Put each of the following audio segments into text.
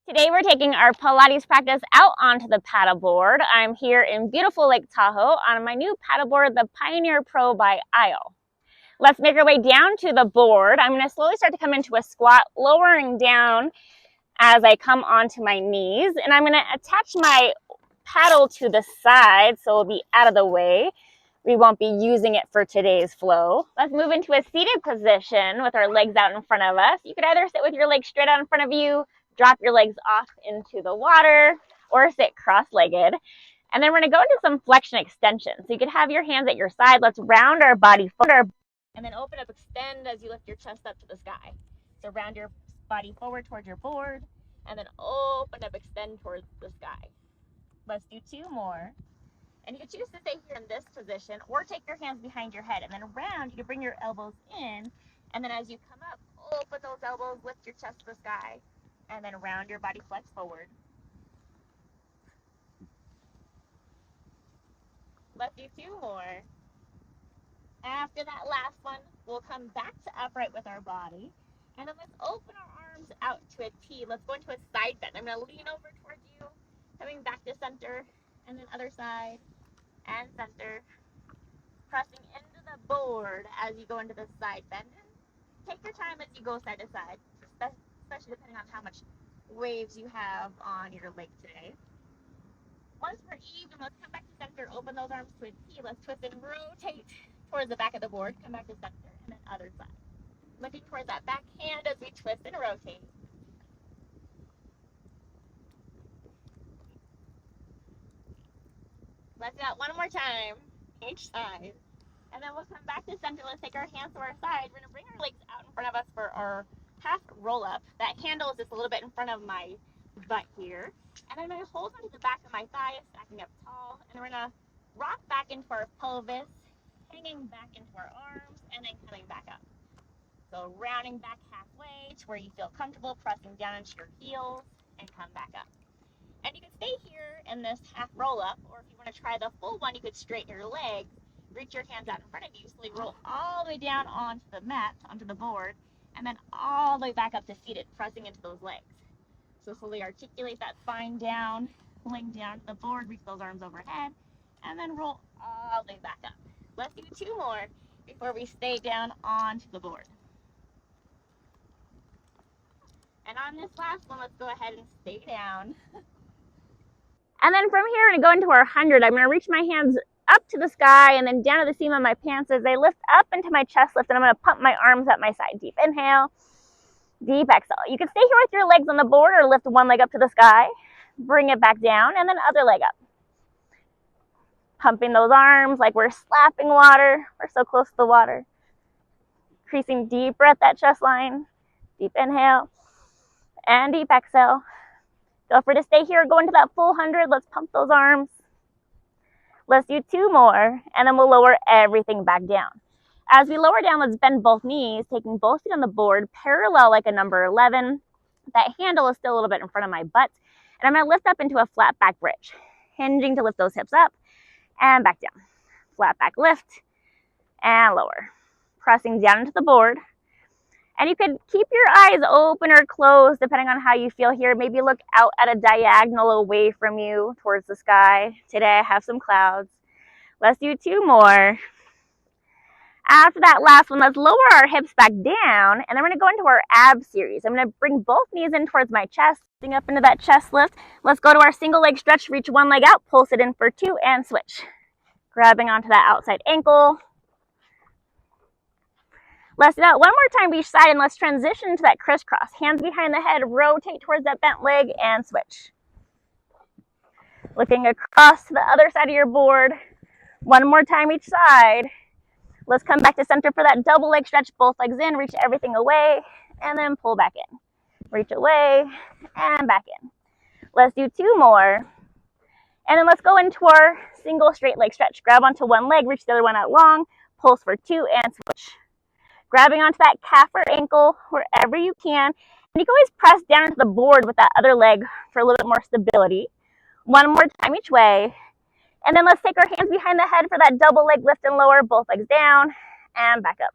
Today we're taking our Pilates practice out onto the paddleboard. I'm here in beautiful Lake Tahoe on my new paddleboard, the Pioneer Pro by Isle. Let's make our way down to the board. I'm going to slowly start to come into a squat, lowering down as I come onto my knees. And I'm going to attach my paddle to the side so it'll be out of the way. We won't be using it for today's flow. Let's move into a seated position with our legs out in front of us. You could either sit with your legs straight out in front of you, drop your legs off into the water, or sit cross-legged. And then we're going to go into some flexion extension. So you could have your hands at your side. Let's round our body forward. And then open up, extend as you lift your chest up to the sky. So round your body forward towards your board. And then open up, extend towards the sky. Let's do two more. And you can choose to stay here in this position or take your hands behind your head. And then round, you can bring your elbows in. And then as you come up, open those elbows, lift your chest to the sky. And then round your body, flex forward. Let's do two more. After that last one, we'll come back to upright with our body. And then let's open our arms out to a T. Let's go into a side bend. I'm going to lean over towards you, coming back to center, and then other side, and center. Pressing into the board as you go into the side bend. Take your time as you go side to side, especially depending on how much waves you have on your leg today. Once we're even, let's come back to center, open those arms to a T. Let's twist and rotate towards the back of the board, come back to center, and then other side. Looking towards that back hand as we twist and rotate. Let's do that one more time, each side. And then we'll come back to center. Let's take our hands to our side. We're going to bring our legs out in front of us for our half roll up. That handle is just a little bit in front of my butt here. And I'm going to hold onto the back of my thighs, stacking up tall. And we're going to rock back into our pelvis, hanging back into our arms, and then coming back up. So rounding back halfway to where you feel comfortable, pressing down into your heels, and come back up. And you can stay here in this half roll up, or if you want to try the full one, you could straighten your legs, reach your hands out in front of you, slowly roll all the way down onto the mat, onto the board, and then all the way back up to seated, pressing into those legs. So slowly articulate that spine down, pulling down to the board, reach those arms overhead, and then roll all the way back up. Let's do two more before we stay down onto the board. And on this last one, let's go ahead and stay down. And then from here, we're going to go into our 100. I'm going to reach my hands up to the sky and then down to the seam of my pants as they lift up into my chest lift, and I'm going to pump my arms at my side. Deep inhale, deep exhale. You can stay here with your legs on the board or lift one leg up to the sky, bring it back down, and then other leg up. Pumping those arms like we're slapping water. We're so close to the water. Increasing deeper at that chest line. Deep inhale and deep exhale. Feel free to stay here, go into that full 100. Let's pump those arms. Let's do two more, and then we'll lower everything back down. As we lower down, let's bend both knees, taking both feet on the board, parallel like a number 11. That handle is still a little bit in front of my butt. And I'm going to lift up into a flat back bridge, hinging to lift those hips up and back down. Flat back lift and lower. Pressing down into the board. And you could keep your eyes open or closed depending on how you feel here. Maybe look out at a diagonal away from you towards the sky. Today I have some clouds. Let's do two more. After that last one, let's lower our hips back down, and then we're going to go into our ab series. I'm going to bring both knees in towards my chest, up into that chest lift. Let's go to our single leg stretch, reach one leg out, pulse it in for two, and switch. Grabbing onto that outside ankle. Let's do that one more time each side, and let's transition to that crisscross. Hands behind the head, rotate towards that bent leg, and switch. Looking across to the other side of your board. One more time each side. Let's come back to center for that double leg stretch. Both legs in, reach everything away, and then pull back in. Reach away, and back in. Let's do two more. And then let's go into our single straight leg stretch. Grab onto one leg, reach the other one out long, pulse for two, and switch. Grabbing onto that calf or ankle wherever you can. And you can always press down into the board with that other leg for a little bit more stability. One more time each way. And then let's take our hands behind the head for that double leg lift and lower, both legs down and back up.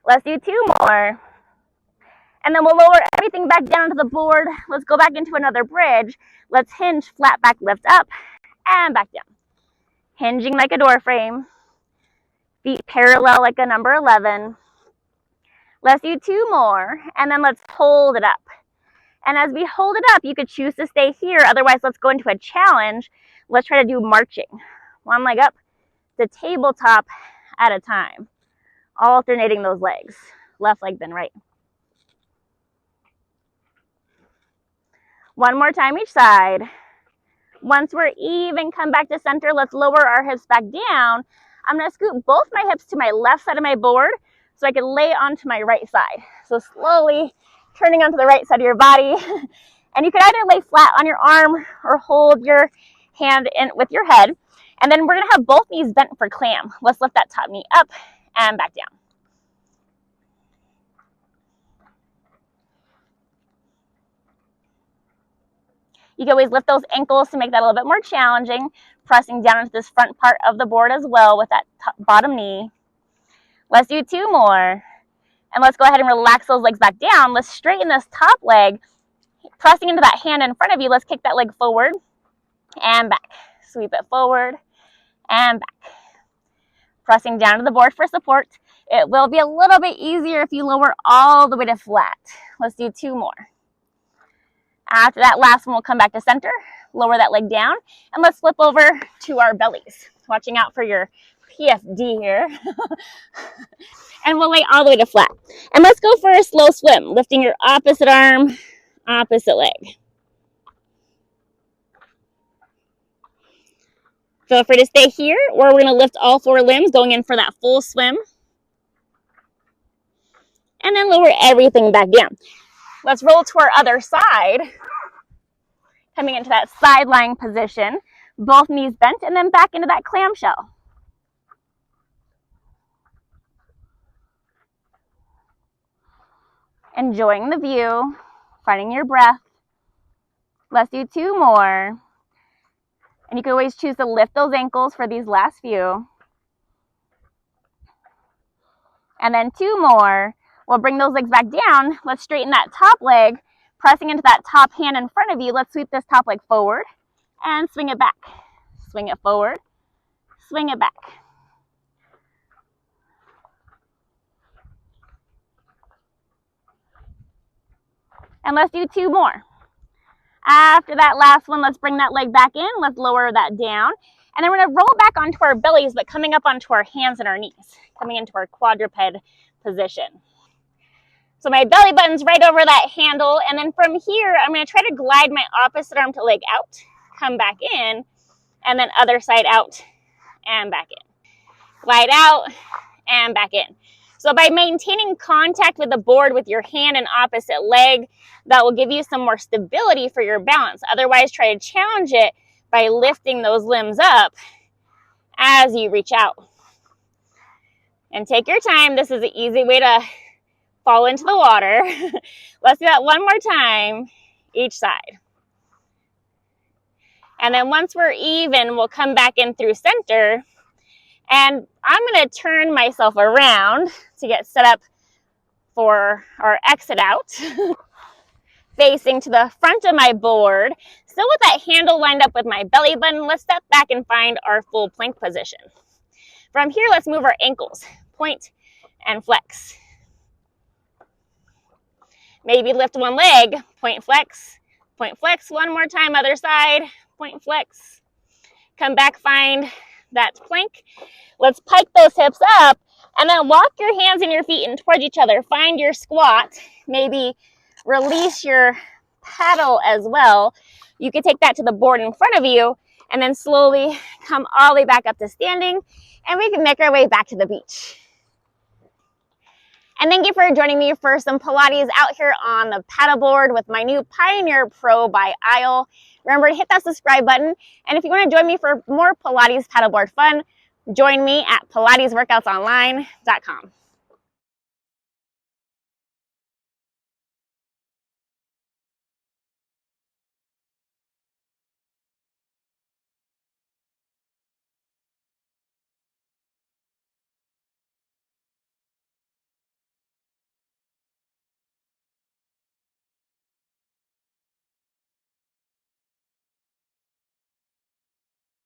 Let's do two more. And then we'll lower everything back down to the board. Let's go back into another bridge. Let's hinge, flat back, lift up, and back down. Hinging like a door frame. Feet parallel like a number 11. Let's do 2 more, and then let's hold it up. And as we hold it up, you could choose to stay here. Otherwise, let's go into a challenge. Let's try to do marching. One leg up, the tabletop at a time. Alternating those legs. Left leg, then right. One more time each side. Once we're even, come back to center. Let's lower our hips back down. I'm going to scoot both my hips to my left side of my board so I can lay onto my right side. So slowly turning onto the right side of your body. And you can either lay flat on your arm or hold your hand in with your head. And then we're going to have both knees bent for clam. Let's lift that top knee up and back down. You can always lift those ankles to make that a little bit more challenging, pressing down into this front part of the board as well with that bottom knee. Let's do 2 more. And let's go ahead and relax those legs back down. Let's straighten this top leg, pressing into that hand in front of you. Let's kick that leg forward and back. Sweep it forward and back. Pressing down to the board for support. It will be a little bit easier if you lower all the way to flat. Let's do 2 more. After that last one, we'll come back to center, lower that leg down, and let's flip over to our bellies. Watching out for your PFD here. And we'll lay all the way to flat. And let's go for a slow swim, lifting your opposite arm, opposite leg. Feel free to stay here, or we're going to lift all 4 limbs, going in for that full swim. And then lower everything back down. Let's roll to our other side, coming into that side lying position, both knees bent, and then back into that clamshell. Enjoying the view, finding your breath. Let's do 2 more. And you can always choose to lift those ankles for these last few. And then 2 more. We'll bring those legs back down. Let's straighten that top leg, pressing into that top hand in front of you. Let's sweep this top leg forward and swing it back. Swing it forward, swing it back. And let's do 2 more. After that last one, let's bring that leg back in. Let's lower that down. And then we're going to roll back onto our bellies, but coming up onto our hands and our knees, coming into our quadruped position. So my belly button's right over that handle. And then from here, I'm going to try to glide my opposite arm to leg out, come back in, and then other side out and back in. Glide out and back in. So by maintaining contact with the board with your hand and opposite leg, that will give you some more stability for your balance. Otherwise, try to challenge it by lifting those limbs up as you reach out. And take your time. This is an easy way to fall into the water. Let's do that one more time, each side. And then once we're even, we'll come back in through center. And I'm going to turn myself around to get set up for our exit out. Facing to the front of my board. Still with that handle lined up with my belly button, let's step back and find our full plank position. From here, let's move our ankles. Point and flex. Maybe lift one leg, point flex, one more time, other side, point flex. Come back, find that plank. Let's pike those hips up and then walk your hands and your feet in towards each other. Find your squat, maybe release your paddle as well. You can take that to the board in front of you and then slowly come all the way back up to standing, and we can make our way back to the beach. And thank you for joining me for some Pilates out here on the paddleboard with my new Pioneer Pro by Isle. Remember to hit that subscribe button. And if you want to join me for more Pilates paddleboard fun, join me at pilatesworkoutsonline.com.